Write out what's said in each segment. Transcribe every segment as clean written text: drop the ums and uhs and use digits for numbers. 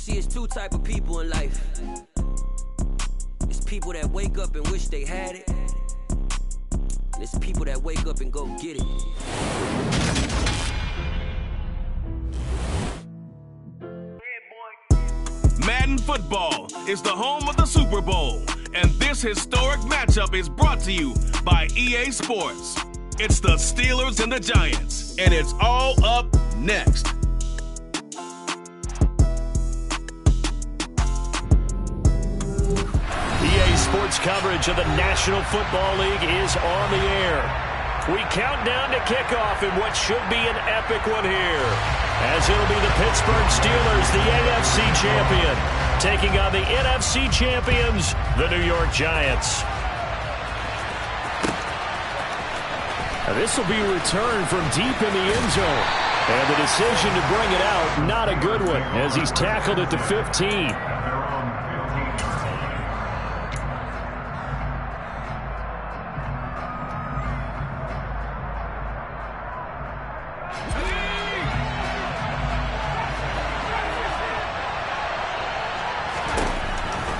See, it's two type of people in life. It's people that wake up and wish they had it. And it's people that wake up and go get it. Madden Football is the home of the Super Bowl, and this historic matchup is brought to you by EA Sports. It's the Steelers and the Giants, and it's all up next. EA Sports coverage of the National Football League is on the air. We count down to kickoff in what should be an epic one here, as it'll be the Pittsburgh Steelers, the AFC champion, taking on the NFC champions, the New York Giants. Now this will be a return from deep in the end zone. And the decision to bring it out, not a good one, as he's tackled at the 15.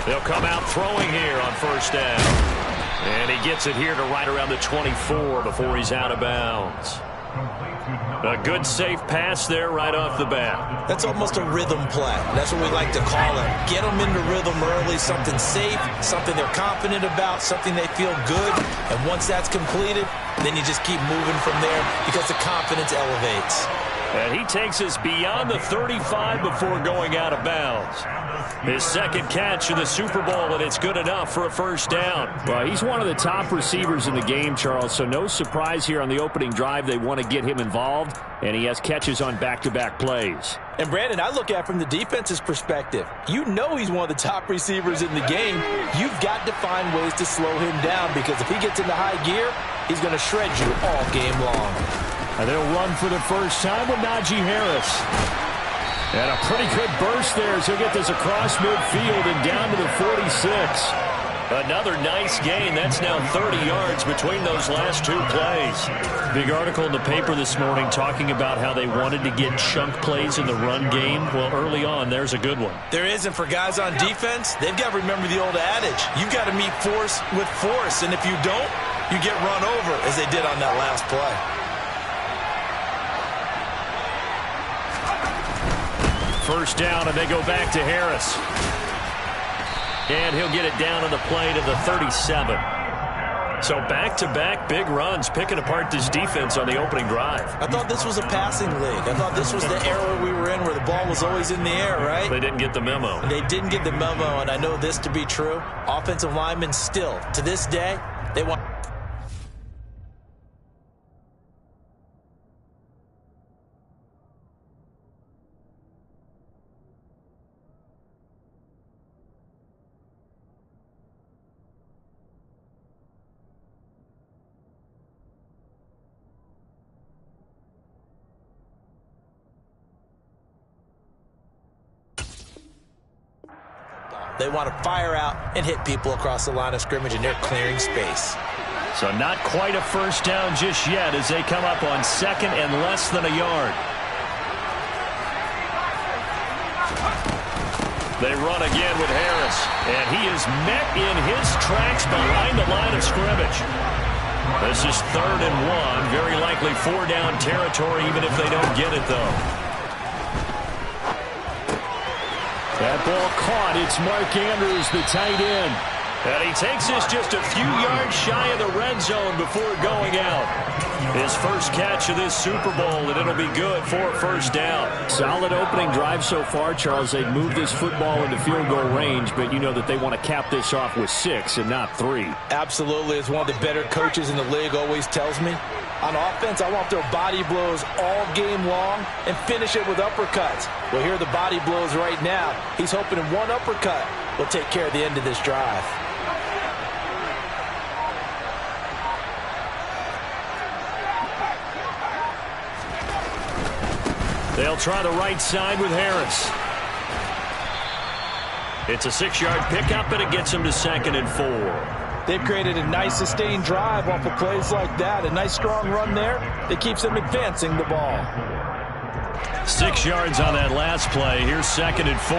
They'll come out throwing here on first down. And he gets it here to right around the 24 before he's out of bounds. A good safe pass there right off the bat. That's almost a rhythm play. That's what we like to call it. Get them into rhythm early, something safe, something they're confident about, something they feel good. And once that's completed, then you just keep moving from there because the confidence elevates. And he takes us beyond the 35 before going out of bounds. His second catch in the Super Bowl, and it's good enough for a first down. Well, he's one of the top receivers in the game, Charles, so no surprise here on the opening drive. They want to get him involved, and he has catches on back-to-back plays. And, Brandon, I look at it from the defense's perspective. You know he's one of the top receivers in the game. You've got to find ways to slow him down because if he gets into high gear, he's going to shred you all game long. And they'll run for the first time with Najee Harris. And a pretty good burst there as he'll get this across midfield and down to the 46. Another nice gain. That's now 30 yards between those last two plays. Big article in the paper this morning talking about how they wanted to get chunk plays in the run game. Well, early on, there's a good one. There isn't for guys on defense. They've got to remember the old adage. You've got to meet force with force, and if you don't, you get run over, as they did on that last play. First down, and they go back to Harris. And he'll get it down on the play to the 37. So back-to-back big runs, picking apart this defense on the opening drive. I thought this was a passing league. I thought this was the era we were in where the ball was always in the air, right? They didn't get the memo. They didn't get the memo, and I know this to be true. Offensive linemen still, to this day, they want... They want to fire out and hit people across the line of scrimmage, and they're clearing space. So not quite a first down just yet as they come up on second and less than a yard. They run again with Harris, and he is met in his tracks behind the line of scrimmage. This is 3rd and 1, very likely 4-down territory even if they don't get it, though. That ball caught. It's Mark Andrews, the tight end. And he takes this just a few yards shy of the red zone before going out. His first catch of this Super Bowl, and it'll be good for a first down. Solid opening drive so far, Charles. They've moved this football into field goal range, but you know that they want to cap this off with 6 and not 3. Absolutely. As one of the better coaches in the league always tells me, on offense, I want their body blows all game long and finish it with uppercuts. Well, here are the body blows right now. He's hoping one uppercut will take care of the end of this drive. They'll try the right side with Harris. It's a 6-yard pickup, and it gets him to 2nd and 4. They've created a nice sustained drive off of plays like that. A nice strong run there that keeps them advancing the ball. 6 yards on that last play. Here's 2nd and 4.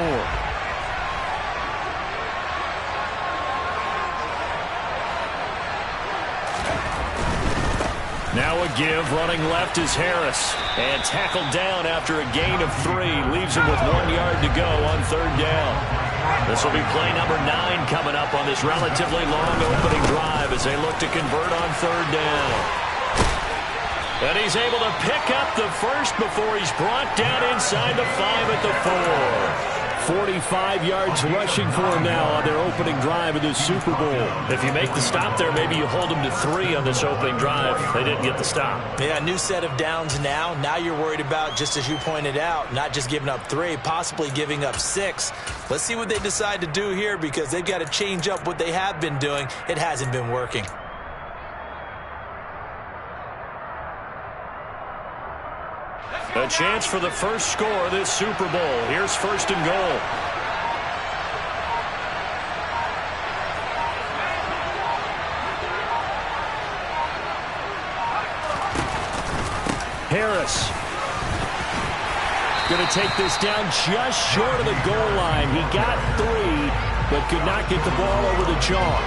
Now a give. Running left is Harris. And tackled down after a gain of 3. Leaves him with 1 yard to go on 3rd down. This will be play number 9 coming up on this relatively long opening drive as they look to convert on 3rd down. And he's able to pick up the first before he's brought down inside the 5 at the 4. 45 yards rushing for him now on their opening drive of this Super Bowl. If you make the stop there, maybe you hold them to 3 on this opening drive. They didn't get the stop. Yeah, new set of downs now. Now you're worried about, just as you pointed out, not just giving up 3, possibly giving up 6. Let's see what they decide to do here because they've got to change up what they have been doing. It hasn't been working. A chance for the first score of this Super Bowl. Here's 1st and goal. Harris. Going to take this down just short of the goal line. He got 3, but could not get the ball over the chalk.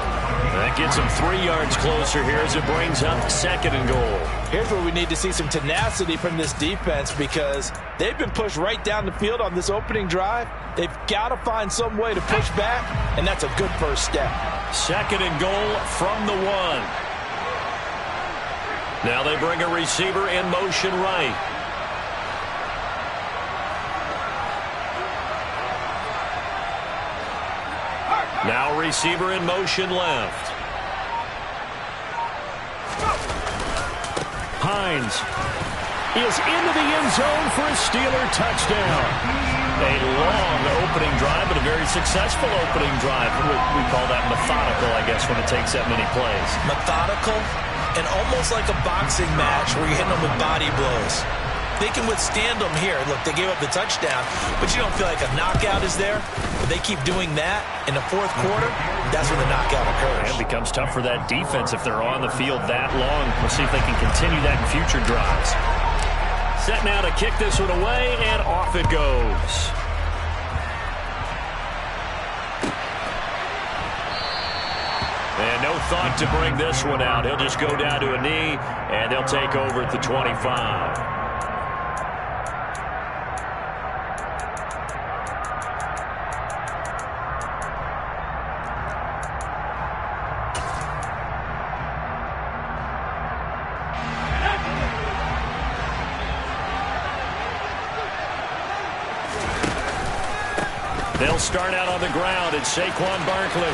That gets him 3 yards closer here as it brings up 2nd and goal. Here's where we need to see some tenacity from this defense because they've been pushed right down the field on this opening drive. They've got to find some way to push back, and that's a good first step. 2nd and goal from the 1. Now they bring a receiver in motion right. Now receiver in motion left. Hines is into the end zone for a Steeler touchdown. A long opening drive, but a very successful opening drive. We call that methodical, I guess, when it takes that many plays. Methodical and almost like a boxing match where you're hitting them with body blows. They can withstand them here. Look, they gave up the touchdown, but you don't feel like a knockout is there. But they keep doing that in the 4th quarter, that's when the knockout occurs. It becomes tough for that defense if they're on the field that long. We'll see if they can continue that in future drives. Set now to kick this one away, and off it goes. And no thought to bring this one out. He'll just go down to a knee, and they'll take over at the 25. They'll start out on the ground. It's Saquon Barkley.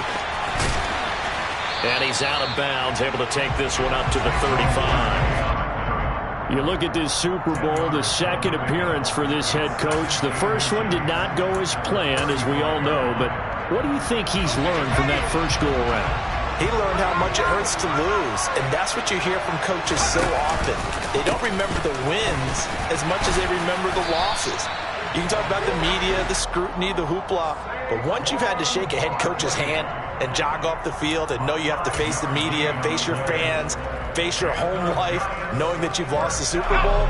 And he's out of bounds, able to take this one up to the 35. You look at this Super Bowl, the 2nd appearance for this head coach. The first one did not go as planned, as we all know. But what do you think he's learned from that first go-around? He learned how much it hurts to lose, and that's what you hear from coaches so often. They don't remember the wins as much as they remember the losses. You can talk about the media, the scrutiny, the hoopla, but once you've had to shake a head coach's hand and jog off the field and know you have to face the media, face your fans, face your home life, knowing that you've lost the Super Bowl,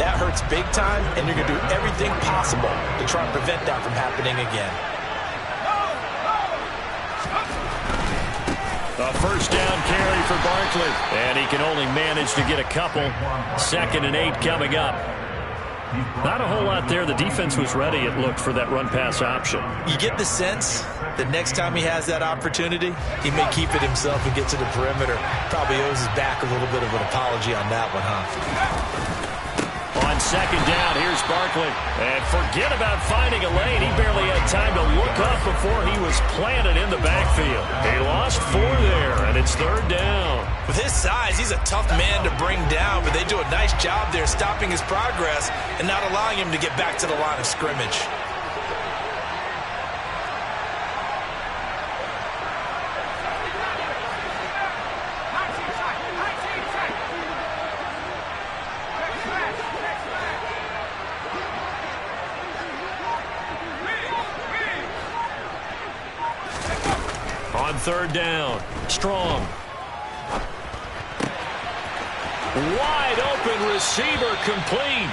that hurts big time, and you're going to do everything possible to try and prevent that from happening again. A first down carry for Barkley, and he can only manage to get a couple. 2nd and 8 coming up. Not a whole lot there. The defense was ready, it looked, for that run-pass option. You get the sense that next time he has that opportunity, he may keep it himself and get to the perimeter. Probably owes his back a little bit of an apology on that one, huh? On 2nd down, here's Barkley. And forget about finding a lane. He barely had time to look up before he was planted in the backfield. He lost 4 there, and it's 3rd down. With his size, he's a tough man to bring down, but they do a nice job there stopping his progress and not allowing him to get back to the line of scrimmage. On 3rd down, Strong. Wide open receiver complete.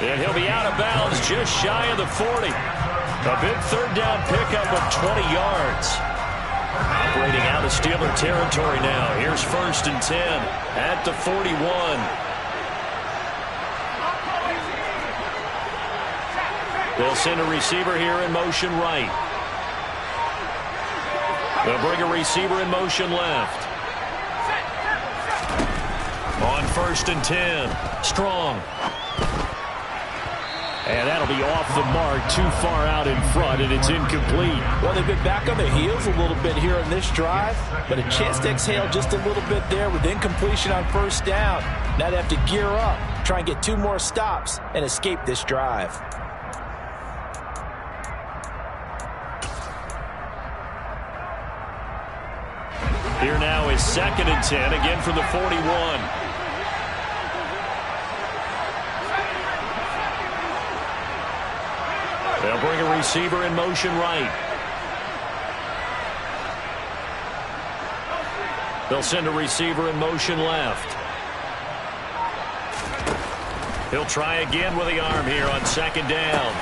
And he'll be out of bounds just shy of the 40. A big third down pickup of 20 yards. Operating out of Steeler territory now. Here's 1st and 10 at the 41. They'll send a receiver here in motion right. They'll bring a receiver in motion left. On 1st and 10. Strong. And that'll be off the mark, too far out in front, and it's incomplete. Well, they've been back on their heels a little bit here in this drive, but a chance to exhale just a little bit there with incompletion on 1st down. Now they have to gear up, try and get 2 more stops, and escape this drive. Here now is 2nd and 10, again from the 41. They'll bring a receiver in motion right. They'll send a receiver in motion left. He'll try again with the arm here on 2nd down.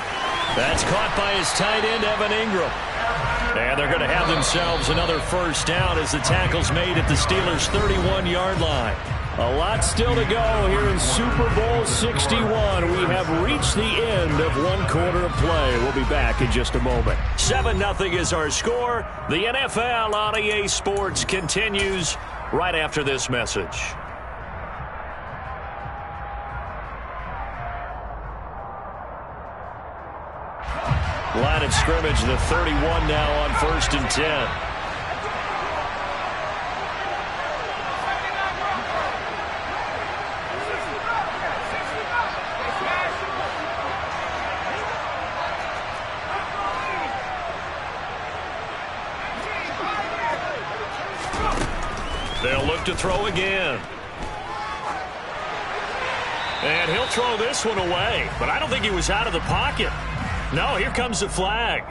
That's caught by his tight end, Evan Ingram. And they're going to have themselves another 1st down as the tackle's made at the Steelers' 31-yard line. A lot still to go here in Super Bowl 61. We have reached the end of 1 quarter of play. We'll be back in just a moment. 7-0 is our score. The NFL on EA Sports continues right after this message. Line of scrimmage, the 31 now on 1st and 10. They'll look to throw again. And he'll throw this one away, but I don't think he was out of the pocket. No, here comes the flag.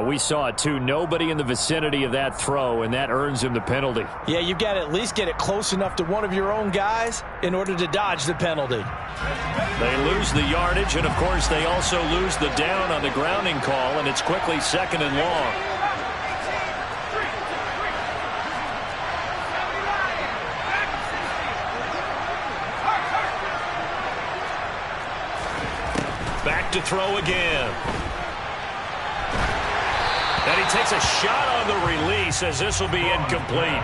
We saw it, too. Nobody in the vicinity of that throw, and that earns him the penalty. Yeah, you've got to at least get it close enough to one of your own guys in order to dodge the penalty. They lose the yardage, and, of course, they also lose the down on the grounding call, and it's quickly 2nd and long. Back to throw again. And he takes a shot on the release as this will be incomplete.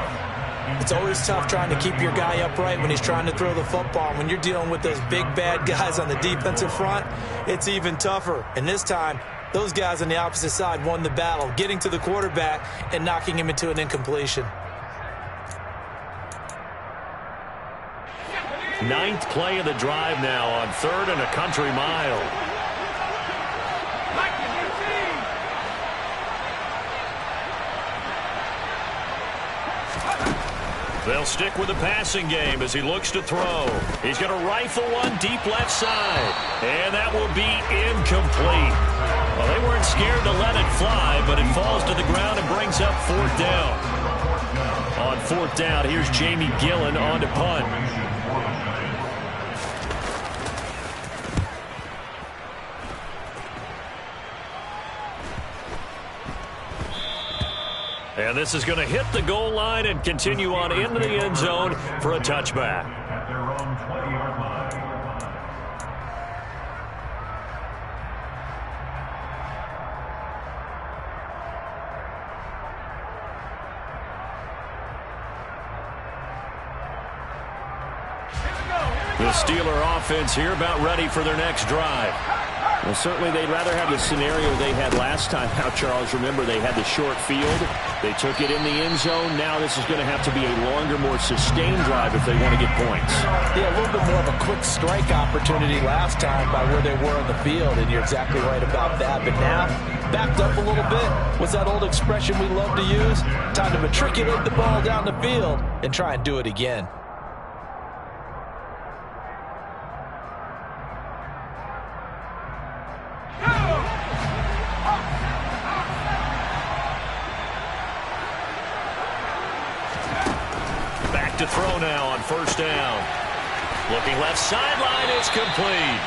It's always tough trying to keep your guy upright when he's trying to throw the football. When you're dealing with those big, bad guys on the defensive front, it's even tougher. And this time, those guys on the opposite side won the battle, getting to the quarterback and knocking him into an incompletion. 9th play of the drive now on 3rd and a country mile. They'll stick with the passing game as he looks to throw. He's going to rifle one deep left side. And that will be incomplete. Well, they weren't scared to let it fly, but it falls to the ground and brings up 4th down. On 4th down, here's Jamie Gillen on to punt. And this is going to hit the goal line and continue on into the end zone for a touchback. At their own 20-yard line. The Steeler offense here about ready for their next drive. Well, certainly they'd rather have the scenario they had last time out, Charles. Remember, they had the short field. They took it in the end zone. Now this is going to have to be a longer, more sustained drive if they want to get points. Yeah, a little bit more of a quick strike opportunity last time by where they were on the field, and you're exactly right about that. But now, backed up a little bit. What's that old expression we love to use? Time to matriculate the ball down the field and try and do it again. To throw now on 1st down. Looking left sideline, it's complete.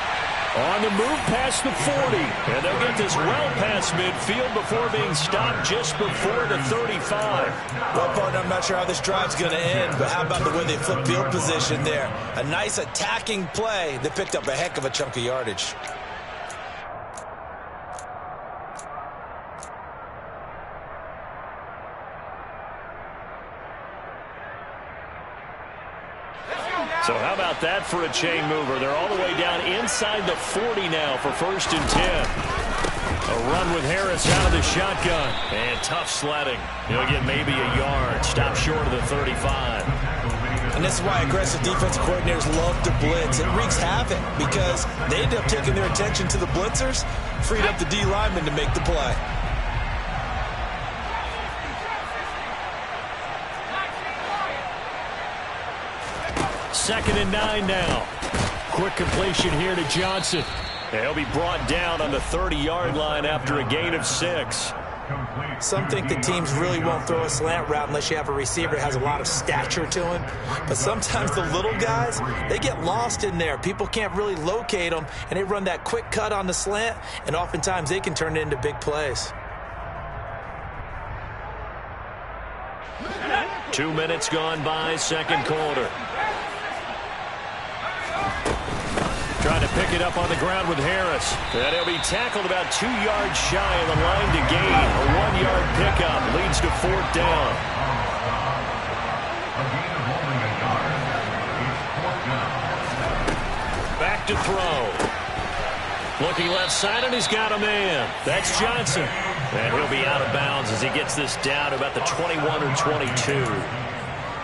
On the move past the 40. And they'll get this well past midfield before being stopped just before the 35. Well, partner, I'm not sure how this drive's going to end, but how about the way they flip field position there? A nice attacking play that picked up a heck of a chunk of yardage. So how about that for a chain mover? They're all the way down inside the 40 now for 1st and 10. A run with Harris out of the shotgun. And tough sledding. He'll get maybe a yard. Stop short of the 35. And this is why aggressive defensive coordinators love to blitz. It wreaks havoc because they end up taking their attention to the blitzers, freed up the D lineman to make the play. 2nd and 9 now. Quick completion here to Johnson. He'll be brought down on the 30-yard line after a gain of 6. Some think the teams really won't throw a slant route unless you have a receiver that has a lot of stature to him. But sometimes the little guys, they get lost in there. People can't really locate them, and they run that quick cut on the slant, and oftentimes they can turn it into big plays. 2 minutes gone by, 2nd quarter. Trying to pick it up on the ground with Harris. And he'll be tackled about 2 yards shy of the line to gain. A 1-yard pickup leads to 4th down. Back to throw. Looking left side, and he's got a man. That's Johnson. And he'll be out of bounds as he gets this down to about the 21 or 22.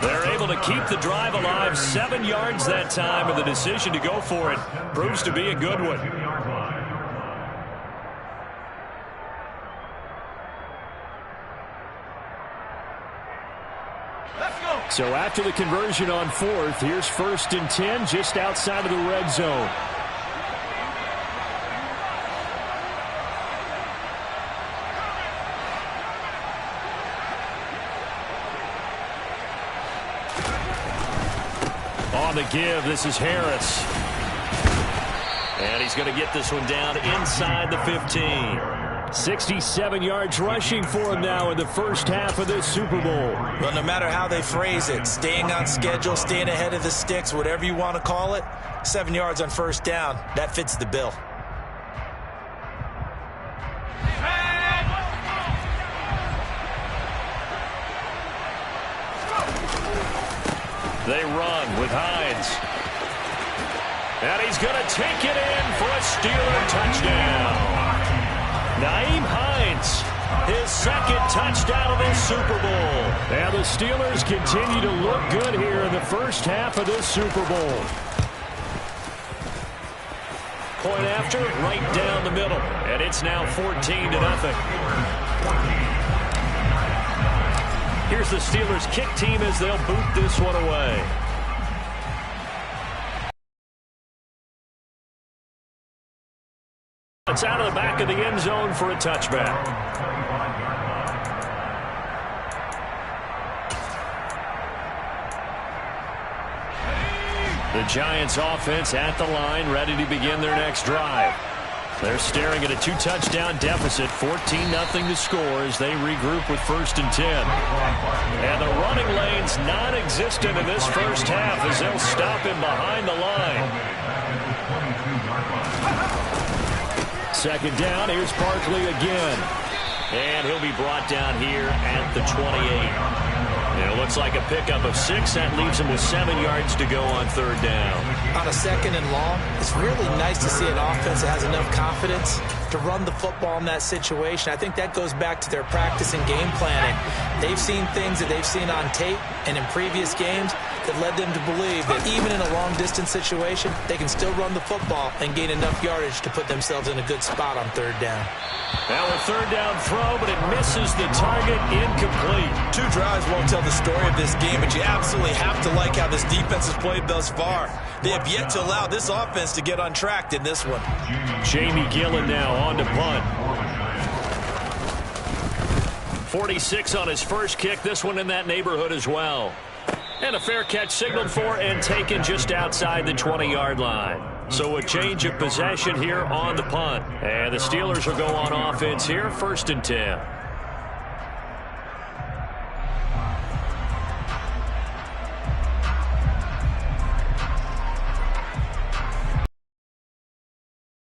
They're able to keep the drive alive, 7 yards that time, and the decision to go for it proves to be a good one. So after the conversion on 4th, here's 1st and 10 just outside of the red zone. On the give, this is Harris. And he's going to get this one down inside the 15. 67 yards rushing for him now in the first half of this Super Bowl. Well, no matter how they phrase it, staying on schedule, staying ahead of the sticks, whatever you want to call it, 7 yards on 1st down, that fits the bill. They run with Hines. And he's going to take it in for a Steeler touchdown. Nyheim Hines, his 2nd touchdown of this Super Bowl. And the Steelers continue to look good here in the first half of this Super Bowl. Point after, right down the middle. And it's now 14-0. Here's the Steelers kick team as they'll boot this one away. It's out of the back of the end zone for a touchback. The Giants offense at the line, ready to begin their next drive. They're staring at a 2-touchdown deficit, 14-0 to score as they regroup with 1st and 10. And the running lane's non-existent in this first half as they'll stop him behind the line. 2nd down, here's Barkley again. And he'll be brought down here at the 28. And it looks like a pickup of 6. That leaves him with 7 yards to go on 3rd down. On a 2nd and long, it's really nice to see an offense that has enough confidence to run the football in that situation. I think that goes back to their practice and game planning. They've seen things that they've seen on tape and in previous games that led them to believe that even in a long-distance situation, they can still run the football and gain enough yardage to put themselves in a good spot on 3rd down. Now a 3rd down throw, but it misses the target, incomplete. 2 drives won't tell the story of this game, but you absolutely have to like how this defense has played thus far. They have yet to allow this offense to get untracked in this one. Jamie Gillen now on to punt. 46 on his first kick, this one in that neighborhood as well. And a fair catch signaled for and taken just outside the 20-yard line. So a change of possession here on the punt. And the Steelers will go on offense here, 1st and 10.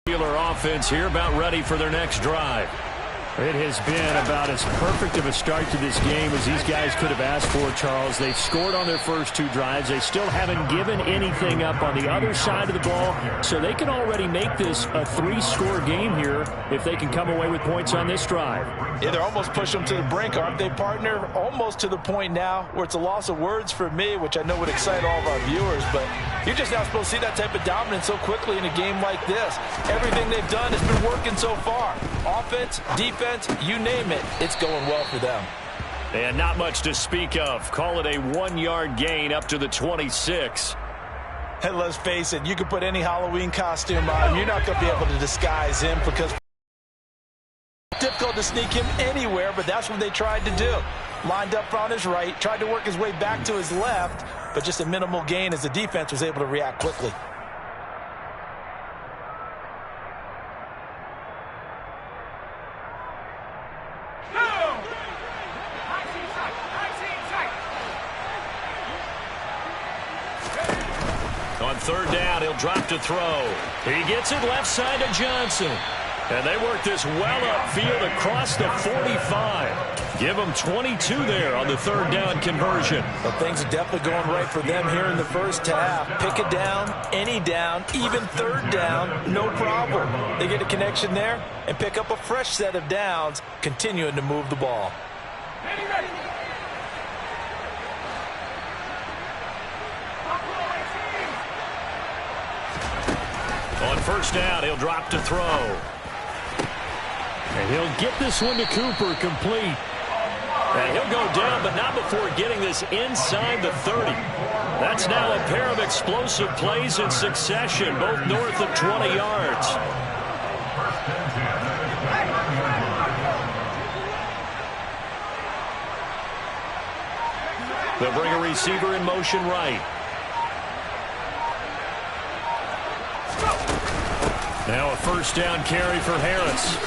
Steeler offense here about ready for their next drive. It has been about as perfect of a start to this game as these guys could have asked for, Charles. They've scored on their first 2 drives. They still haven't given anything up on the other side of the ball, so they can already make this a 3-score game here if they can come away with points on this drive. Yeah, they're almost pushing them to the brink, aren't they, partner? Almost to the point now where it's a loss of words for me, which I know would excite all of our viewers, but you're just not supposed to see that type of dominance so quickly in a game like this. Everything they've done has been working so far. Offense, defense, you name it, it's going well for them. And not much to speak of. Call it a 1-yard gain up to the 26. And let's face it, you can put any Halloween costume on. You're not going to be able to disguise him because it's difficult to sneak him anywhere, but that's what they tried to do. Lined up on his right, tried to work his way back to his left, but just a minimal gain as the defense was able to react quickly. On 3rd down, he'll drop to throw. He gets it left side to Johnson. And they work this well upfield across the 45. Give them 22 there on the 3rd down conversion. Well, things are definitely going right for them here in the first half. Pick a down, any down, even 3rd down, no problem. They get a connection there and pick up a fresh set of downs, continuing to move the ball. Ready. On 1st down, he'll drop to throw. And he'll get this one to Cooper, complete. And he'll go down, but not before getting this inside the 30. That's now a pair of explosive plays in succession, both north of 20 yards. They'll bring a receiver in motion right. Now a 1st down carry for Harris.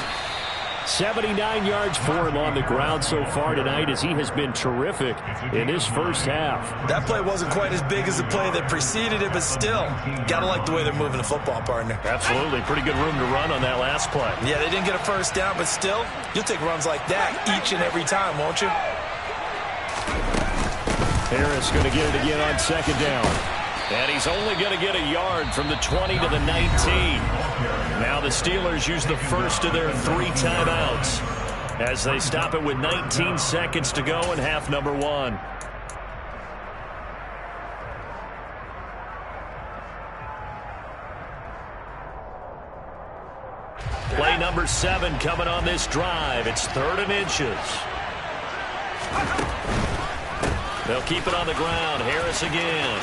79 yards for him on the ground so far tonight as he has been terrific in this first half. That play wasn't quite as big as the play that preceded it, but still, got to like the way they're moving the football, partner. Absolutely. Pretty good room to run on that last play. Yeah, they didn't get a 1st down, but still, you'll take runs like that each and every time, won't you? Harris going to get it again on 2nd down. And he's only going to get a yard from the 20 to the 19. Now the Steelers use the first of their 3 timeouts as they stop it with 19 seconds to go in half number 1. Play number 7 coming on this drive. It's 3rd and inches. They'll keep it on the ground. Harris again.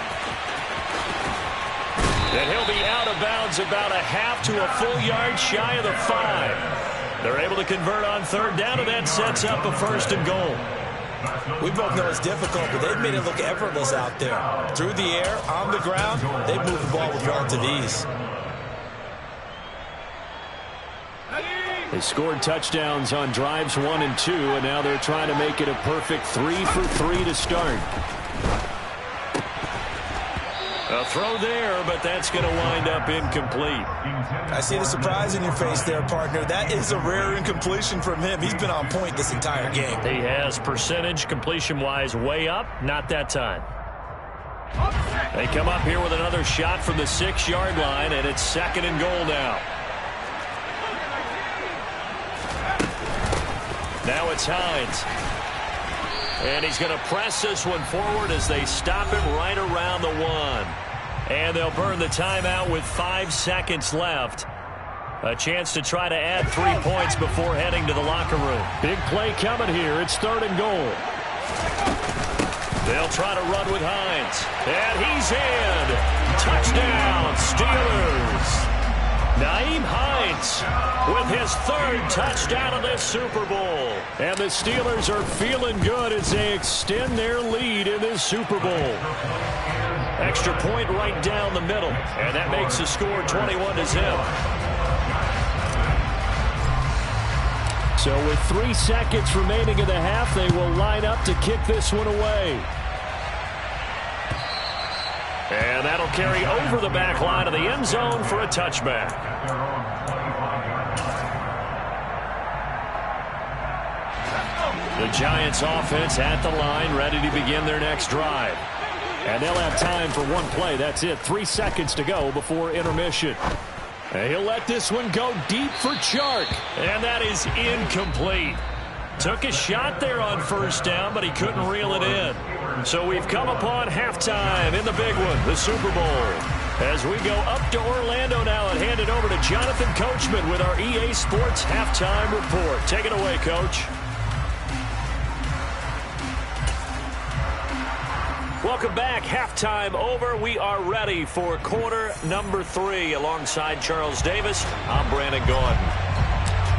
And he'll be out of bounds about a half to a full yard shy of the 5. They're able to convert on 3rd down, and that sets up a 1st and goal. We both know it's difficult, but they've made it look effortless out there. Through the air, on the ground, they've moved the ball with relative ease. They scored touchdowns on drives 1 and 2, and now they're trying to make it a perfect 3 for 3 to start. A throw there, but that's going to wind up incomplete. I see the surprise in your face there, partner. That is a rare incompletion from him. He's been on point this entire game. He has percentage completion-wise way up. Not that time. They come up here with another shot from the 6-yard line, and it's 2nd and goal now. Now it's Hines. And he's going to press this one forward as they stop him right around the 1. And they'll burn the timeout with 5 seconds left. A chance to try to add 3 points before heading to the locker room. Big play coming here. It's 3rd and goal. They'll try to run with Hines. And he's in. Touchdown, Steelers. Nyheim Hines with his 3rd touchdown of this Super Bowl. And the Steelers are feeling good as they extend their lead in this Super Bowl. Extra point right down the middle. And that makes the score 21-0. So with 3 seconds remaining in the half, they will line up to kick this one away. And that'll carry over the back line of the end zone for a touchback. The Giants offense at the line, ready to begin their next drive. And they'll have time for one play. That's it. 3 seconds to go before intermission. And he'll let this one go deep for Chark. And that is incomplete. Took a shot there on first down, but he couldn't reel it in. So we've come upon halftime in the big one, the Super Bowl. As we go up to Orlando now and hand it over to Jonathan Coachman with our EA Sports Halftime Report. Take it away, Coach. Welcome back. Halftime over. We are ready for quarter number 3. Alongside Charles Davis, I'm Brandon Gordon.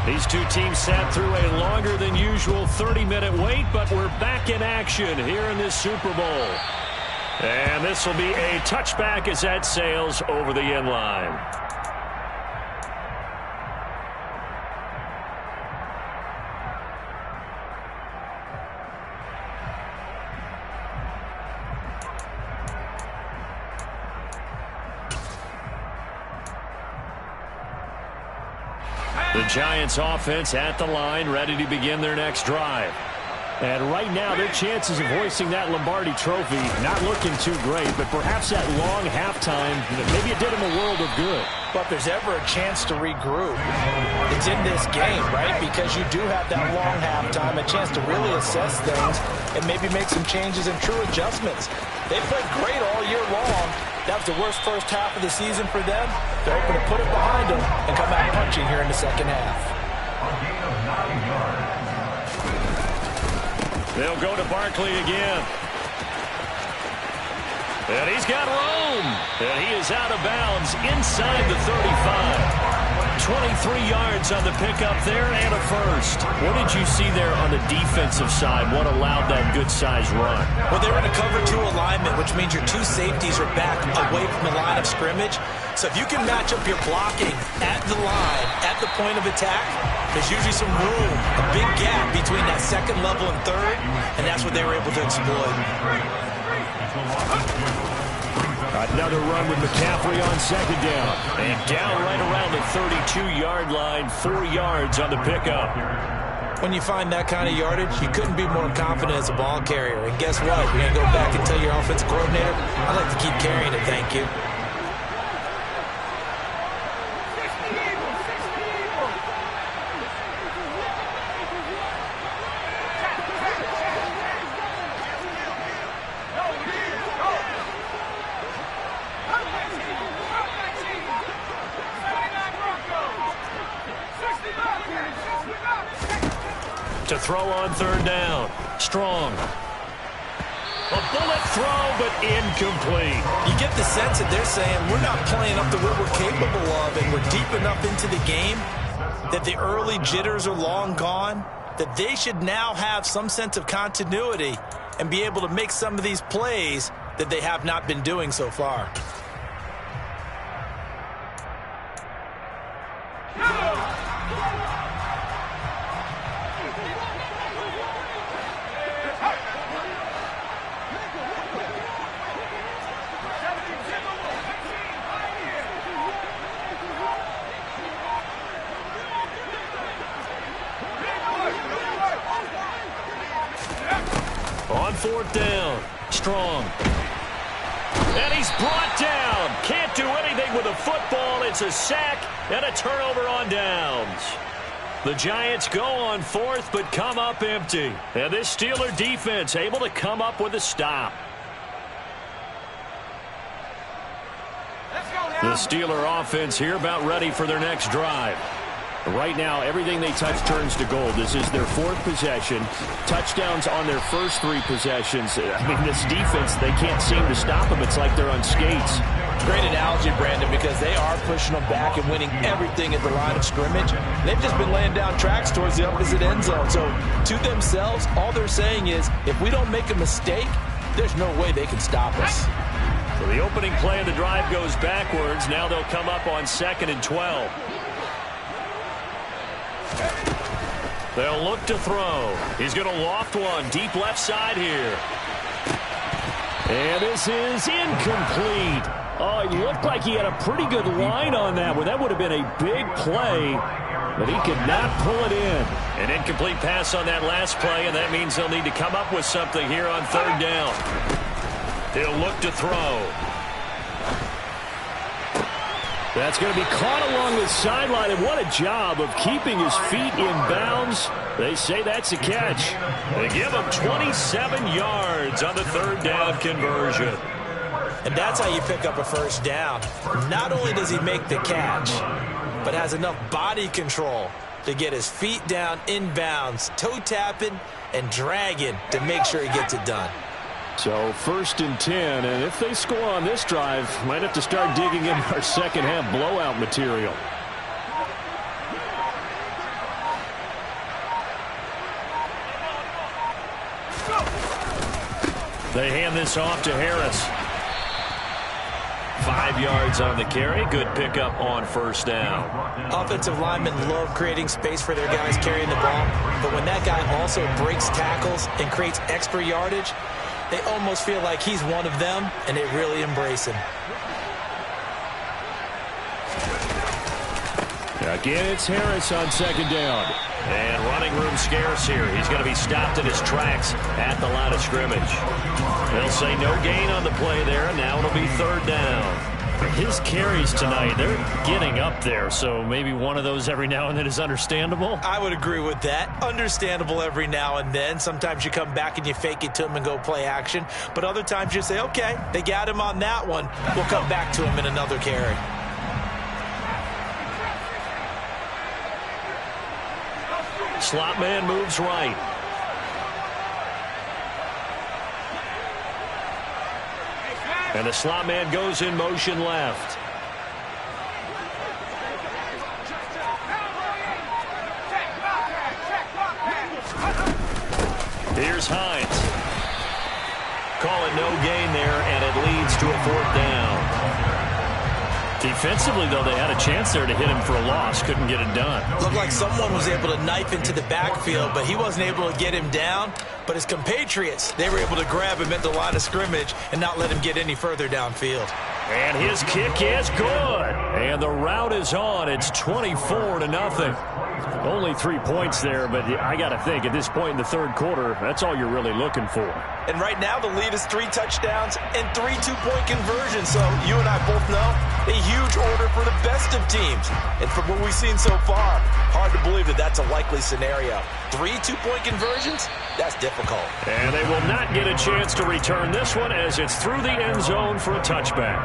These two teams sat through a longer than usual 30-minute wait, but we're back in action here in this Super Bowl. And this will be a touchback as that sails over the end line. The Giants offense at the line, ready to begin their next drive. And right now, their chances of hoisting that Lombardi trophy not looking too great, but perhaps that long halftime, maybe it did them a world of good. But if there's ever a chance to regroup, it's in this game, right? Because you do have that long halftime, a chance to really assess things and maybe make some changes and true adjustments. They played great all year long. That was the worst first half of the season for them. They're hoping to put it behind them and come out punching here in the second half. They'll go to Barkley again. And he's got room. And he is out of bounds inside the 35. 23 yards on the pickup there and a first. What did you see there on the defensive side? What allowed that good-sized run? Well, they were in a cover 2 alignment, which means your 2 safeties are back away from the line of scrimmage. So if you can match up your blocking at the line, at the point of attack, there's usually some room, a big gap between that second level and third, and that's what they were able to exploit. Another run with McCaffrey on second down. And down right around the 32-yard line, 4 yards on the pickup. When you find that kind of yardage, you couldn't be more confident as a ball carrier. And guess what? You're going to go back and tell your offensive coordinator, I'd like to keep carrying it, thank you. To throw on third down. Strong. A bullet throw, but incomplete. You get the sense that they're saying we're not playing up to what we're capable of, and we're deep enough into the game that the early jitters are long gone, that they should now have some sense of continuity and be able to make some of these plays that they have not been doing so far. On fourth down, Strong. And he's brought down. Can't do anything with a football. It's a sack and a turnover on downs. The Giants go on fourth, but come up empty. And this Steeler defense able to come up with a stop. The Steeler offense here about ready for their next drive. Right now, everything they touch turns to gold. This is their 4th possession. Touchdowns on their first 3 possessions. I mean, this defense, they can't seem to stop them. It's like they're on skates. Great analogy, Brandon, because they are pushing them back and winning everything at the line of scrimmage. They've just been laying down tracks towards the opposite end zone. So, to themselves, all they're saying is, if we don't make a mistake, there's no way they can stop us. So the opening play of the drive goes backwards. Now they'll come up on 2nd and 12. They'll look to throw. He's going to loft one deep left side here. And this is incomplete. Oh, it looked like he had a pretty good line on that one. That would have been a big play, but he could not pull it in. An incomplete pass on that last play, and that means they'll need to come up with something here on 3rd down. He'll look to throw. That's going to be caught along the sideline, and what a job of keeping his feet in bounds. They say that's a catch. They give him 27 yards on the 3rd down conversion. And that's how you pick up a 1st down. Not only does he make the catch, but has enough body control to get his feet down in bounds, toe tapping and dragging to make sure he gets it done. So 1st and 10, and if they score on this drive, might have to start digging in our second half blowout material. They hand this off to Harris. 5 yards on the carry. Good pickup on 1st down. Offensive linemen love creating space for their guys carrying the ball, but when that guy also breaks tackles and creates extra yardage, they almost feel like he's one of them, and they really embrace him. Again, it's Harris on 2nd down. And running room scarce here. He's going to be stopped in his tracks at the line of scrimmage. They'll say no gain on the play there, and now it'll be 3rd down. His carries tonight, they're getting up there, so maybe one of those every now and then is understandable. I would agree with that. Understandable every now and then. Sometimes you come back and you fake it to him and go play action. But other times you say, okay, they got him on that one. We'll come back to him in another carry. Slot man moves right. And the slot man goes in motion left. Here's Hines. Call it no gain there, and it leads to a 4th down. Defensively, though, they had a chance there to hit him for a loss. Couldn't get it done. Looked like someone was able to knife into the backfield, but he wasn't able to get him down. But his compatriots, they were able to grab him at the line of scrimmage and not let him get any further downfield. And his kick is good. And the route is on. It's 24-0. Only 3 points there, but I got to think at this point in the 3rd quarter, that's all you're really looking for. And right now the lead is 3 touchdowns and 3 two-point conversions. So you and I both know a huge order for the best of teams. And from what we've seen so far, hard to believe that that's a likely scenario. 3 two-point conversions? That's difficult. And they will not get a chance to return this one as it's through the end zone for a touchback.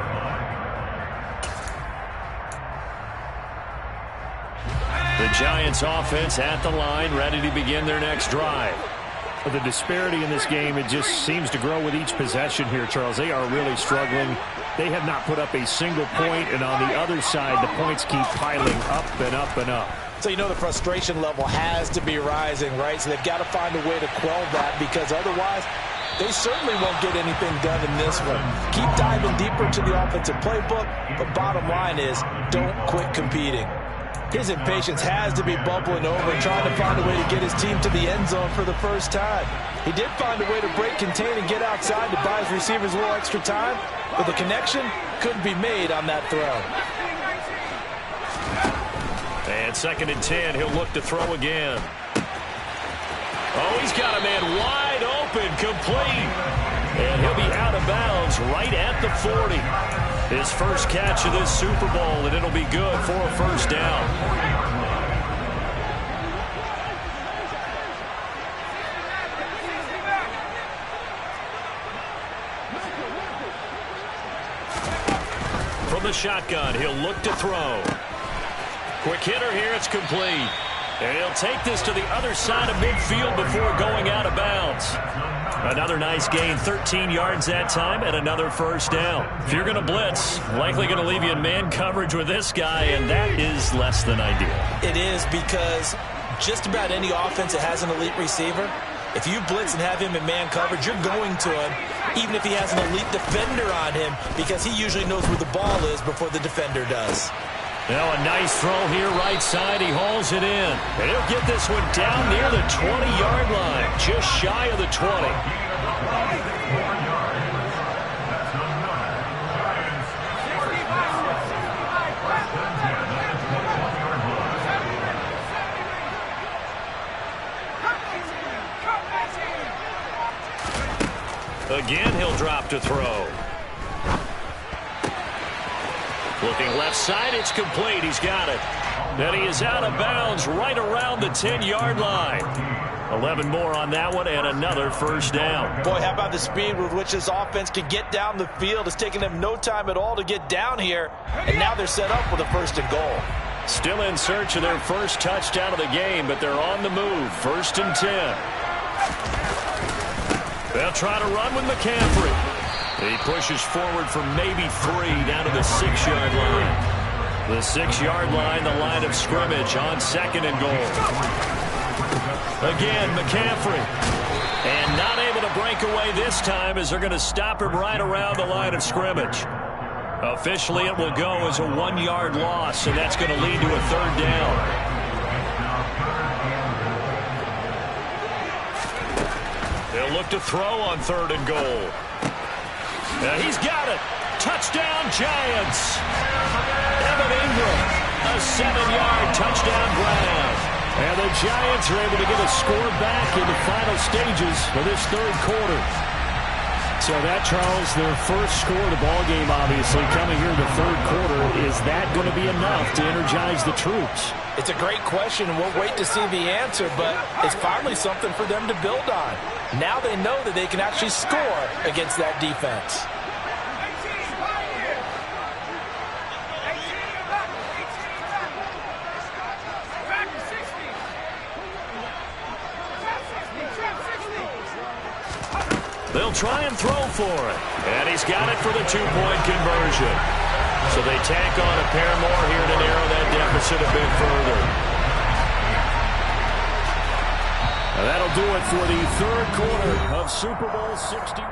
The Giants offense at the line, ready to begin their next drive. The disparity in this game, it just seems to grow with each possession here, Charles. They are really struggling. They have not put up a single point, and on the other side, the points keep piling up and up and up. So you know the frustration level has to be rising, right? So they've got to find a way to quell that, because otherwise they certainly won't get anything done in this one. Keep diving deeper into the offensive playbook, but bottom line is don't quit competing. His impatience has to be bubbling over, trying to find a way to get his team to the end zone for the first time. He did find a way to break, contain, and get outside to buy his receivers a little extra time, but the connection couldn't be made on that throw. And 2nd and 10, he'll look to throw again. Oh, he's got a man wide open, complete. And he'll be out of bounds right at the 40. His first catch of this Super Bowl, and it'll be good for a 1st down. From the shotgun, he'll look to throw. Quick hitter here, it's complete. And he'll take this to the other side of midfield before going out of bounds. Another nice gain, 13 yards that time, and another 1st down. If you're going to blitz, likely going to leave you in man coverage with this guy, and that is less than ideal. It is, because just about any offense that has an elite receiver, If you blitz and have him in man coverage, you're going to him, even if he has an elite defender on him, because he usually knows where the ball is before the defender does. Now a nice throw here right side. He hauls it in. And he'll get this one down near the 20-yard line, just shy of the 20. Again, he'll drop to throw. Looking left side, it's complete. He's got it. And he is out of bounds right around the 10-yard line. 11 more on that one and another first down. Boy, how about the speed with which this offense can get down the field? It's taken them no time at all to get down here. And now they're set up with a 1st and goal. Still in search of their first touchdown of the game, but they're on the move. 1st and 10. They'll try to run with McCaffrey. He pushes forward for maybe 3 down to the 6-yard line. The 6-yard line, the line of scrimmage on 2nd and goal. Again, McCaffrey. And not able to break away this time as they're going to stop him right around the line of scrimmage. Officially, it will go as a 1-yard loss, and that's going to lead to a 3rd down. They'll look to throw on 3rd and goal. And he's got it. Touchdown, Giants. Evan Ingram, a 7-yard touchdown grab. And the Giants are able to get a score back in the final stages of this 3rd quarter. So that, Charles, their first score of the ballgame, obviously, coming here in the 3rd quarter. Is that going to be enough to energize the troops? It's a great question, and we'll wait to see the answer, but it's finally something for them to build on. Now they know that they can actually score against that defense. They'll try and throw for it. And he's got it for the 2-point conversion. So they tack on a pair more here to narrow that deficit a bit further. And that'll do it for the 3rd quarter of Super Bowl 60.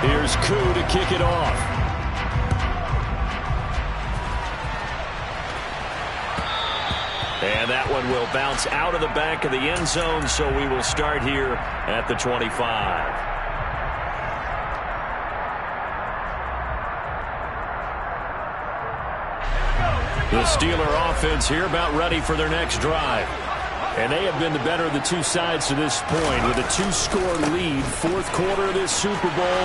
Here's Koo to kick it off. And that one will bounce out of the back of the end zone, so we will start here at the 25. The Steeler offense here about ready for their next drive. And they have been the better of the two sides to this point with a 2-score lead. 4th quarter of this Super Bowl.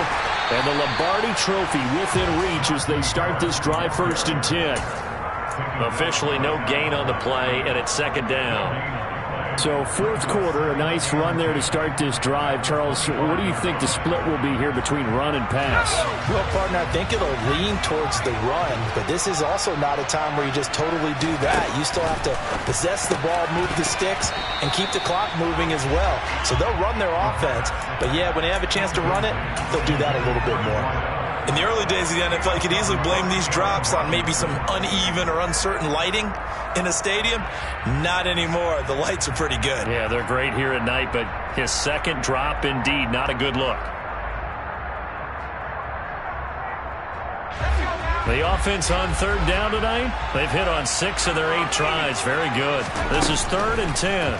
And the Lombardi Trophy within reach as they start this drive 1st and 10. Officially no gain on the play, and it's 2nd down. So 4th quarter, a nice run there to start this drive. Charles, what do you think the split will be here between run and pass? Well, partner, I think it'll lean towards the run, but this is also not a time where you just totally do that. You still have to possess the ball, move the sticks, and keep the clock moving as well. So they'll run their offense, but yeah, when they have a chance to run it, they'll do that a little bit more. In the early days of the NFL, you could easily blame these drops on maybe some uneven or uncertain lighting in a stadium. Not anymore. The lights are pretty good. Yeah, they're great here at night, but his 2nd drop, indeed, not a good look. The offense on 3rd down tonight, they've hit on 6 of their 8 tries. Very good. This is 3rd and 10.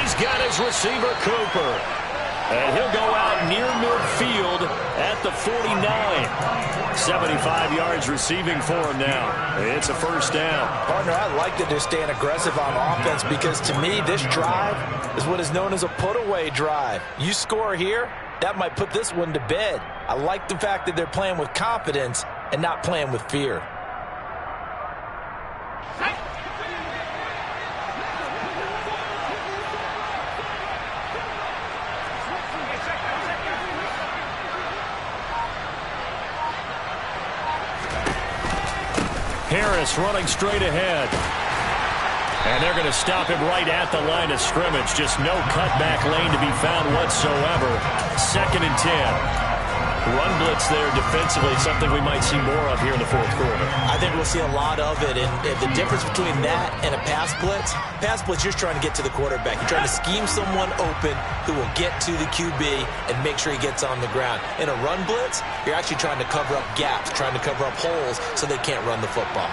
He's got his receiver, Cooper. And he'll go out near midfield at the 49. 75 yards receiving for him now. It's a 1st down. Partner, I like that they're staying aggressive on offense because to me, this drive is what is known as a put-away drive. You score here, that might put this one to bed. I like the fact that they're playing with confidence and not playing with fear. Harris running straight ahead. And they're going to stop him right at the line of scrimmage. Just no cutback lane to be found whatsoever. 2nd and 10. Run blitz there defensively, something we might see more of here in the fourth quarter. I think we'll see a lot of it, and the difference between that and a pass blitz, you're trying to get to the quarterback. You're trying to scheme someone open who will get to the QB and make sure he gets on the ground. In a run blitz, you're actually trying to cover up gaps, trying to cover up holes so they can't run the football.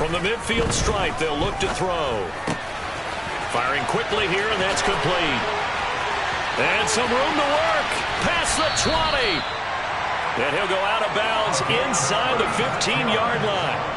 From the midfield stripe, they'll look to throw. Firing quickly here, and that's complete. And some room to work. Past the 20. And he'll go out of bounds inside the 15-yard line.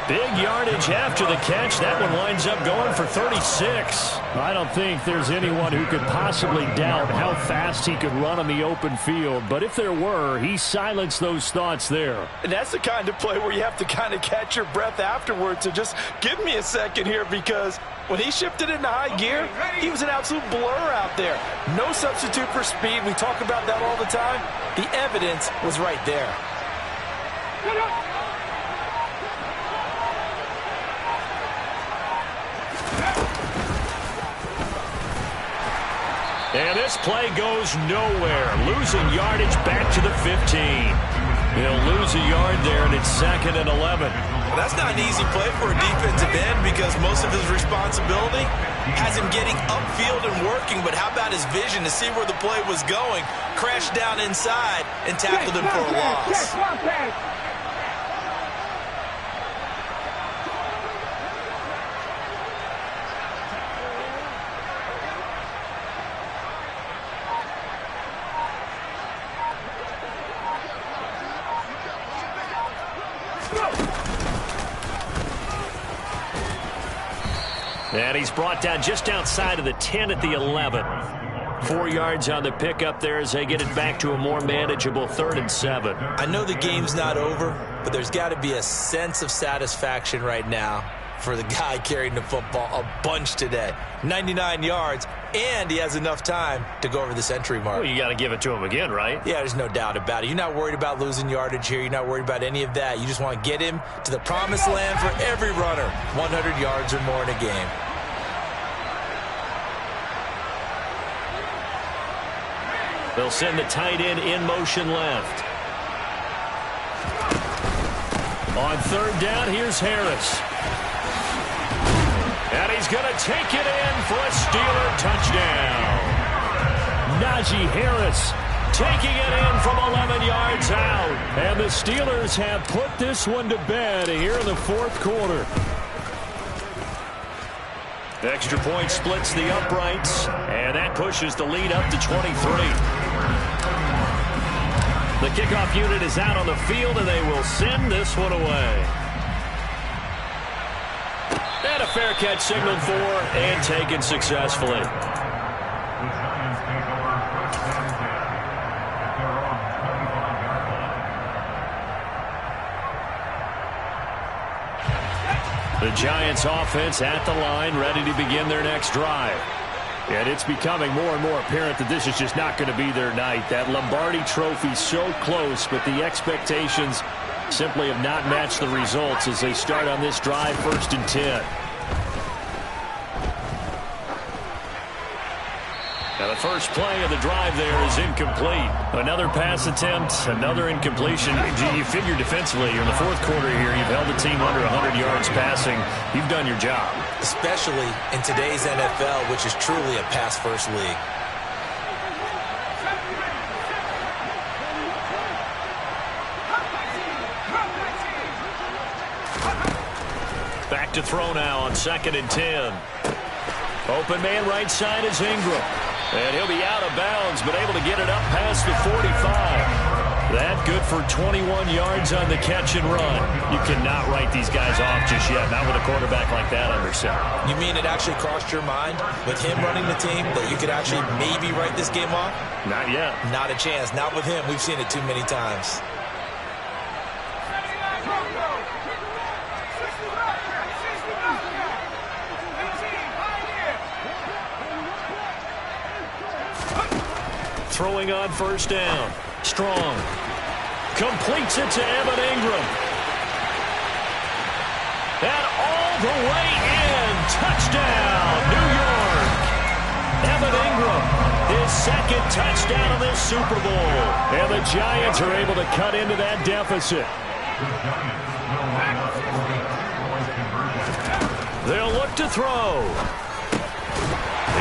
Big yardage after the catch. That one winds up going for 36. I don't think there's anyone who could possibly doubt how fast he could run on the open field. But if there were, he silenced those thoughts there. And that's the kind of play where you have to kind of catch your breath afterwards. So just give me a second here, because when he shifted into high gear, he was an absolute blur out there. No substitute for speed. We talk about that all the time. The evidence was right there. And this play goes nowhere. Losing yardage back to the 15. He'll lose a yard there, and it's 2nd and 11. Well, that's not an easy play for a defensive end, because most of his responsibility has him getting upfield and working. But how about his vision to see where the play was going? Crashed down inside and tackled him for a loss. And he's brought down just outside of the 10 at the 11. 4 yards on the pickup there as they get it back to a more manageable 3rd and 7. I know the game's not over, but there's got to be a sense of satisfaction right now for the guy carrying the football a bunch today. 99 yards, and he has enough time to go over the century mark. Well, you got to give it to him again, right? Yeah, there's no doubt about it. You're not worried about losing yardage here. You're not worried about any of that. You just want to get him to the promised land for every runner. 100 yards or more in a game. They'll send the tight end in motion left. On 3rd down, here's Harris. And he's going to take it in for a Steeler touchdown. Najee Harris taking it in from 11 yards out. And the Steelers have put this one to bed here in the 4th quarter. The extra point splits the uprights, and that pushes the lead up to 23. The kickoff unit is out on the field, and they will send this one away. And a fair catch signaled for and taken successfully. The Giants offense at the line, ready to begin their next drive. And it's becoming more and more apparent that this is just not going to be their night. That Lombardi Trophy so close, but the expectations simply have not matched the results as they start on this drive, 1st and 10. Now the first play of the drive there is incomplete. Another pass attempt, another incompletion. You figure defensively, you're in the 4th quarter here. You've held the team under 100 yards passing. You've done your job. Especially in today's NFL, which is truly a pass-first league. Back to throw now on 2nd and 10. Open man right side is Ingram. And he'll be out of bounds, but able to get it up past the 45. That good for 21 yards on the catch and run. You cannot write these guys off just yet, not with a quarterback like that under center. You mean it actually crossed your mind with him running the team that you could actually maybe write this game off? Not yet. Not a chance. Not with him. We've seen it too many times. Throwing on 1st down. Strong. Completes it to Evan Ingram. And all the way touchdown, New York. Evan Ingram, his second touchdown of this Super Bowl. And the Giants are able to cut into that deficit. They'll look to throw.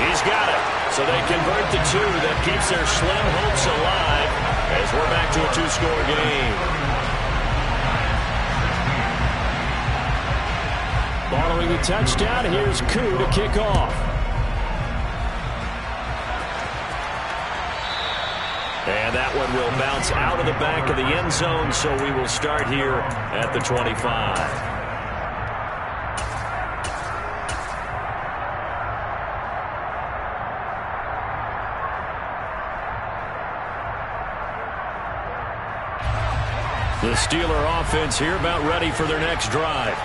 He's got it. So they convert the two. That keeps their slim hopes alive as we're back to a two-score game. Following the touchdown, here's Koo to kick off. And that one will bounce out of the back of the end zone, so we will start here at the 25. The Steeler offense here about ready for their next drive.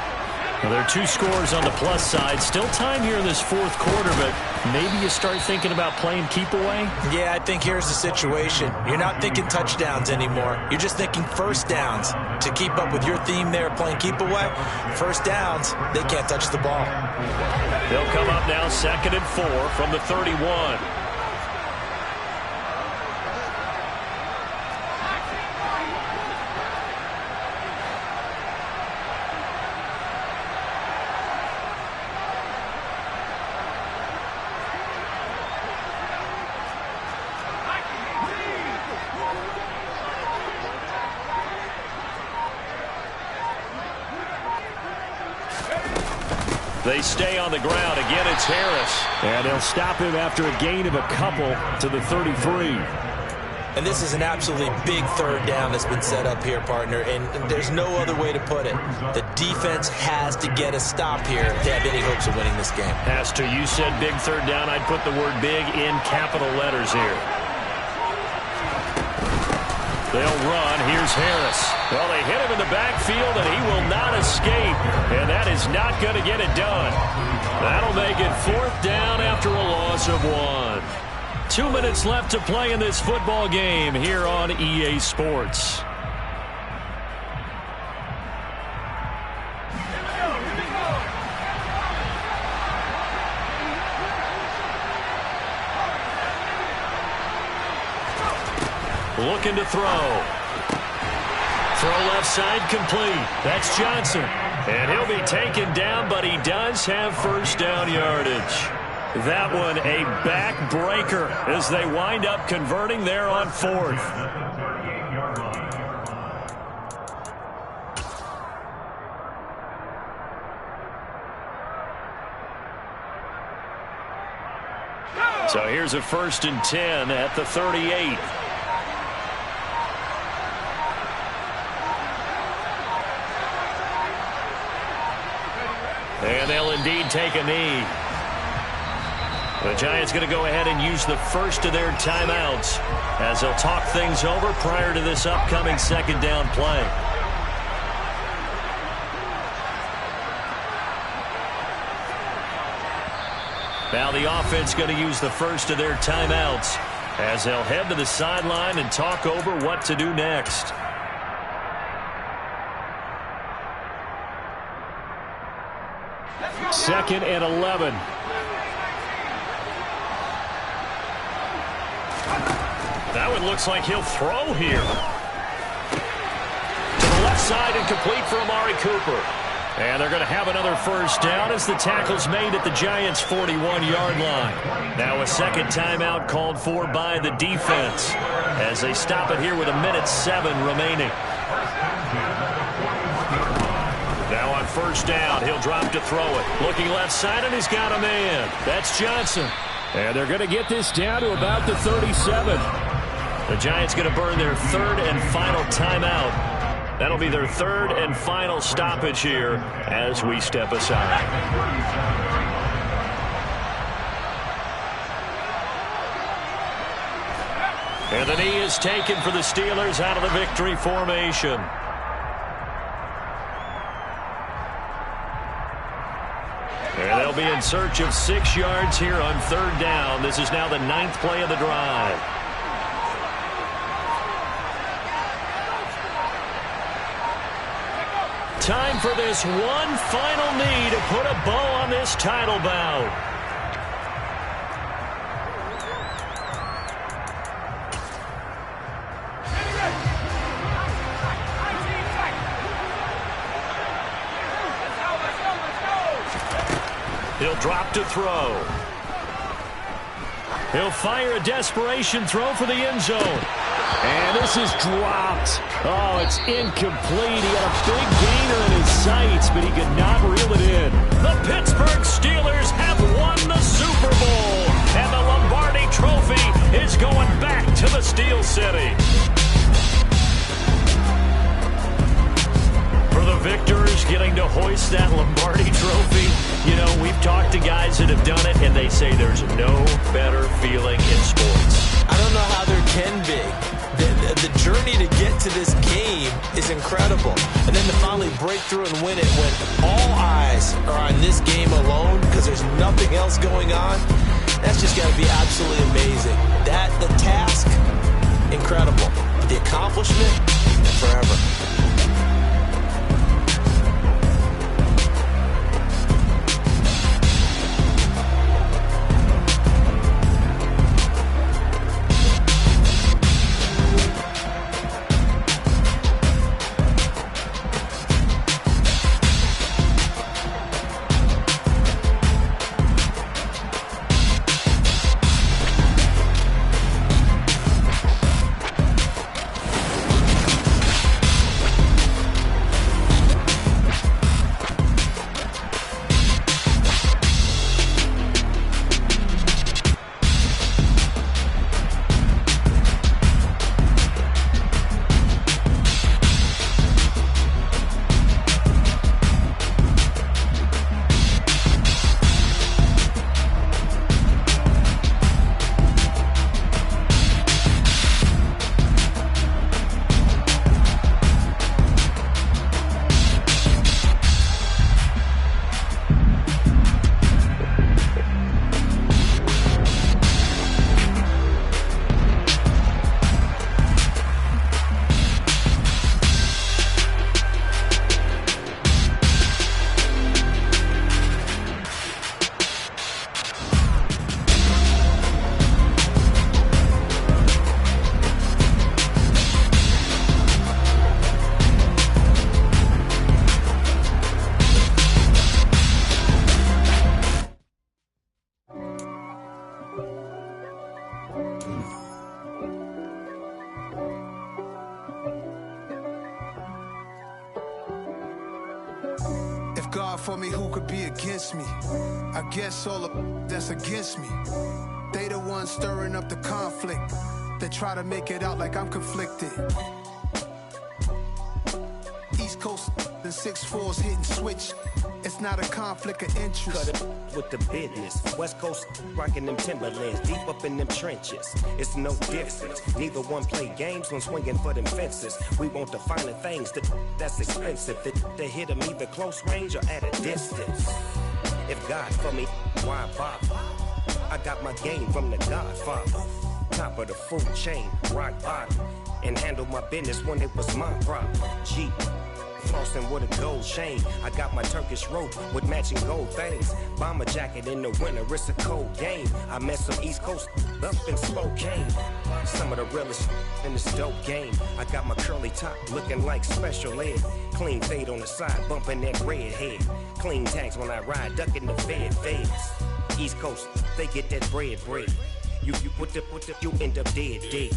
Well, there are 2 scores on the plus side. Still time here in this fourth quarter, but maybe you start thinking about playing keep away? Yeah, I think here's the situation. You're not thinking touchdowns anymore. You're just thinking first downs. To keep up with your theme there, playing keep away, first downs, they can't touch the ball. They'll come up now 2nd and 4 from the 31. They stay on the ground. Again, it's Harris. And they'll stop him after a gain of a couple to the 33. And this is an absolutely big third down that's been set up here, partner, and there's no other way to put it. The defense has to get a stop here if they have any hopes of winning this game. Has to. You said big third down. I'd put the word big in capital letters here. They'll run. Here's Harris. Well, they hit him in the backfield, and he will not escape. And that is not going to get it done. That'll make it 4th down after a loss of 1. 2 minutes left to play in this football game here on EA Sports. Looking to throw. Throw left side complete. That's Johnson. And he'll be taken down, but he does have first down yardage. That one a backbreaker as they wind up converting there on 4th. So here's a 1st and 10 at the 38. And they'll indeed take a knee. The Giants going to go ahead and use the first of their timeouts as they'll talk things over prior to this upcoming 2nd down play. Now the offense going to use the first of their timeouts as they'll head to the sideline and talk over what to do next. Second and 11. That one looks like he'll throw here. To the left side and complete for Amari Cooper. And they're going to have another first down as the tackle's made at the Giants' 41-yard line. Now a second timeout called for by the defense as they stop it here with 1:07 remaining. Now on first down, he'll drop to throw it. Looking left side, and he's got a man. That's Johnson. And they're going to get this down to about the 37. The Giants going to burn their 3rd and final timeout. That'll be their 3rd and final stoppage here as we step aside. And the knee is taken for the Steelers out of the victory formation. And they'll be in search of 6 yards here on 3rd down. This is now the 9th play of the drive. time for this one final knee to put a bow on this title bout. He'll drop to throw. He'll fire a desperation throw for the end zone. And this is dropped. Oh, it's incomplete. He had a big gainer in his sights, but he could not reel it in. The Pittsburgh Steelers have won the Super Bowl, and the Lombardi Trophy is going back to the Steel City. For the victors getting to hoist that Lombardi Trophy, you know, we've talked to guys that have done it, and they say there's no better feeling in sports. I don't know how there can be. The journey to get to this game is incredible. And then to finally break through and win it when all eyes are on this game alone because there's nothing else going on, that's just got to be absolutely amazing. The task, incredible. The accomplishment, forever. God for me, who could be against me? I guess all of that's against me. They the ones stirring up the conflict. They try to make it out like I'm conflicted. East Coast, the 6'4s hitting switch. It's not a conflict of interest. Cut it with the business. West Coast rocking them Timberlands, deep up in them trenches. It's no difference. Neither one play games when swinging for them fences. We want the finer things that's expensive. That hit them either close range or at a distance. If God for me, why bother? I got my game from the Godfather. Top of the food chain, rock bottom. And handle my business when it was my problem. Jeep. Flossing with a gold chain. I got my Turkish rope with matching gold things. Bomber jacket in the winter, it's a cold game. I met some East Coast up in Spokane. Some of the realest in this dope game. I got my curly top looking like special ed. Clean fade on the side, bumping that red head. Clean tags when I ride, ducking the feds. East Coast, they get that bread. You you end up dead.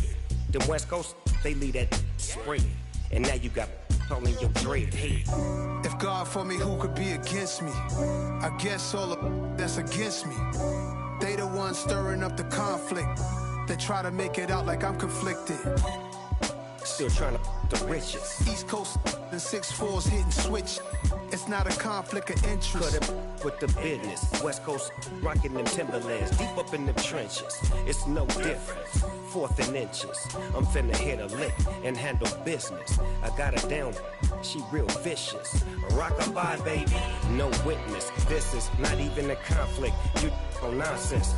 Them West Coast, they leave that spray. And now you got pulling your dread head. If God for me, who could be against me? I guess all of that's against me. They the ones stirring up the conflict. They try to make it out like I'm conflicted. Still trying to the riches. East Coast, the 6'4s hitting switch. It's not a conflict of interest. Cut it with the business. West Coast rocking them Timberlands, deep up in them trenches. It's no difference. 4th and inches. I'm finna hit a lick and handle business. I got her down, she real vicious. Rock-a-bye, baby, no witness. This is not even a conflict. You on nonsense.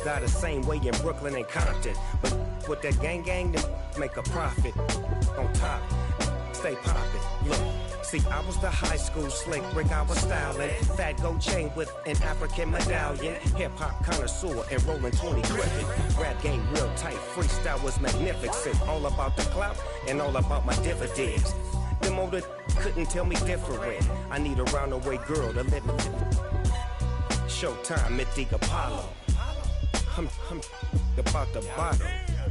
Got the same way in Brooklyn and Compton. But with that gang, then make a profit. On top, stay poppin'. Look, See, I was the high school slick Rick, I was styling. Fat gold chain with an African medallion. Hip-hop connoisseur and rolling 20 Griffin. Rap game real tight, freestyle was magnificent. All about the clout and all about my dividends. Them older couldn't tell me different. I need a roundaway girl to live with. Showtime, Mythic Apollo. I'm about the bottom.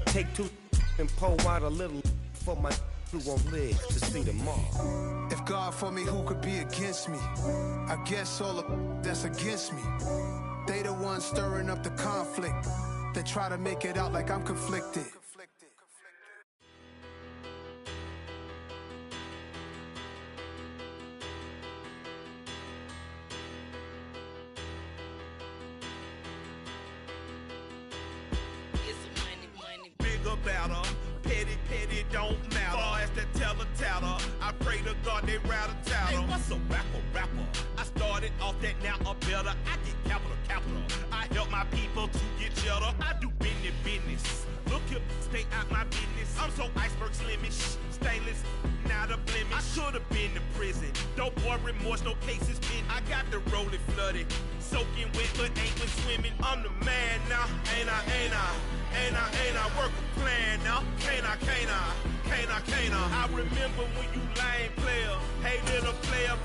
Take two and pour out a little for my who won't live to see tomorrow. If God for me, who could be against me? I guess all of that's against me. They the ones stirring up the conflict. They try to make it out like I'm conflicted. Better, petty don't matter. Far as the teller, I pray to God they rattle tattle. Hey, what's a rapper? I started off that, now I'm better. I get capital. I help my people to get cheddar. I do business. Look here, stay out my business. I'm so iceberg slimish, stainless, not a blemish. I should have been to prison. Don't boy remorse, no cases pinned. I got the rolling flooded, soaking wet, but ain't been swimming. I'm the man now, ain't I? Work a plan now, can't I? I remember when you lame player, hey little player.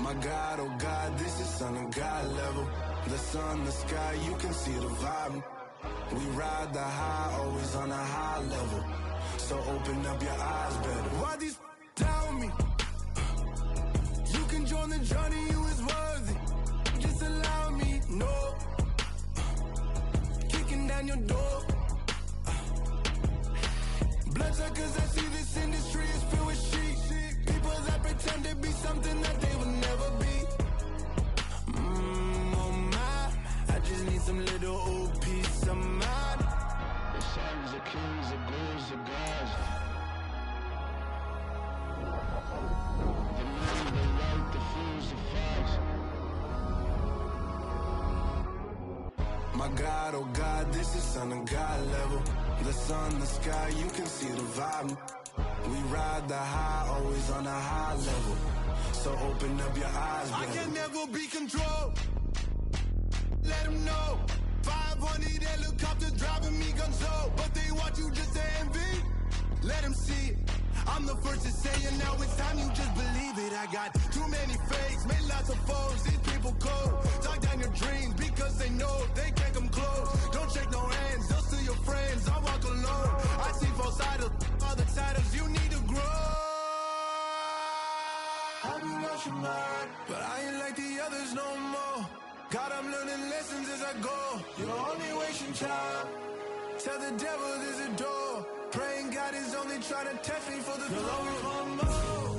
My God, oh God, this is Son of God level. The sun, the sky, you can see the vibe. We ride the high, always on a high level. So open up your eyes better. Why these tell me? You can join the journey, you is worthy. Just allow me, no. Kicking down your door. Bloodsuckers, I see this industry is filled with sheep. People that pretend to be something that they will never be. Oh my, I just need some little old peace of mind. The sons of kings, the ghouls, the gods. The men, the right, the fools, the facts. My God, oh God, this is son of God level. The sun, the sky, you can see the vibe. We ride the high, always on a high level. So open up your eyes, I baby. can never be controlled. Let them know. 500 helicopters driving me gonzo, but they want you just to envy. Let them see it. I'm the first to say it, now it's time you just believe it. I got too many fakes, made lots of foes, these people cold. Talk down your dreams because they know they can't come close. Don't shake no hands, they'll steal your friends, I walk alone. I see false idols, all the titles, you need to grow. I've been watching mine, but I ain't like the others no more. God, I'm learning lessons as I go. You're only wasting time. Tell the devil there's a door. Praying God is only trying to test me for the glory.